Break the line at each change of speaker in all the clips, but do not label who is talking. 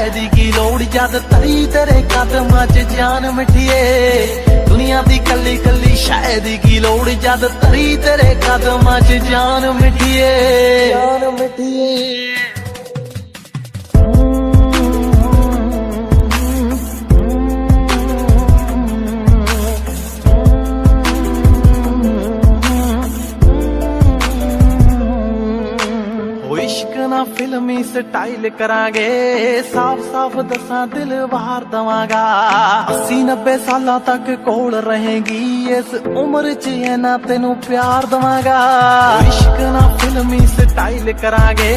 शायद की लोड़ जद तरी तेरे कदमां च जान मिठिए दुनिया दी कली कली शायद की लोड़ जद तरी तेरे कदमां च जान मिठिए जान मिठिए इश्क ना फिल्मी स्टाइल करांगे साफ साफ दसा दिल बाहर दवांगा 80-90 साल तक कोल रहेगी इस उम्र च ये ना तेनू प्यार दवांगा इश्क ना फिल्मी स्टाइल करांगे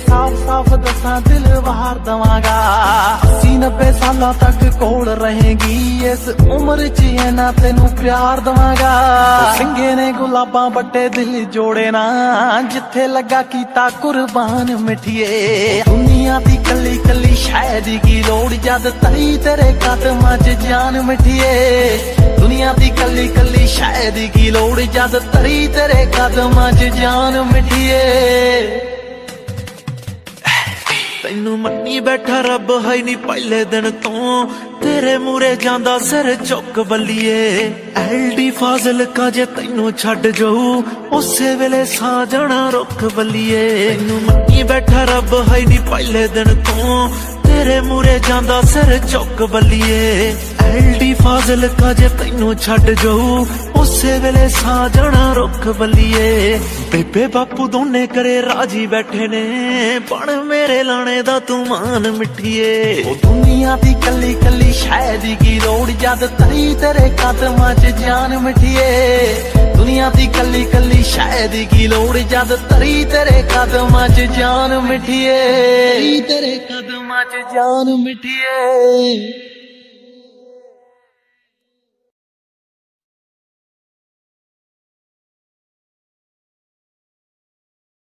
साफ साफ दसा दिल बाहर दवांगा 80-90 साल तक कोल रहेगी इस उम्र च ये ना तेनू प्यार दवांगा सिंगे ने गुलाबां बट्टे दिल जोड़े ना जिथे लगा कीता कुर्बान मिठिए दुनिया दी कली कली शायद की लोड़ जद तरी तेरे कदमां च जान मिठिए दुनिया दी कली कली शायद की लोड़ जद तरी तेरे कदमां च जान मिठिए तैनू मन्नी बैठा रब है नी पहले दिन तो तेरे मूरे जांदा सिर चुक बल्लीए एलडी फाजिल का जे तैनू छड़ जाऊ उसे वेले सा जाना रुक बल्लीए तैनू मन्नी बैठा रब है नी पहले दिन तो तेरे मूरे जांदा सिर चुक बल्लीए एलडी फाजिल का जे तैनू छड़ जाऊ उसे वेले सा जाना रुक बल्लीए बेबे बापू दोने करे राजी बैठे ने बन मेरे लाने दा तू मान मिठिए दुनिया दी कली कली शायद की लोड़ जद तरी तेरे कदमां च जान मिठिए दुनिया दी कली कली शायद की लोड़ जद तरी तेरे कदमां च जान मिठिए तेरे कदमां च जान मिठिए।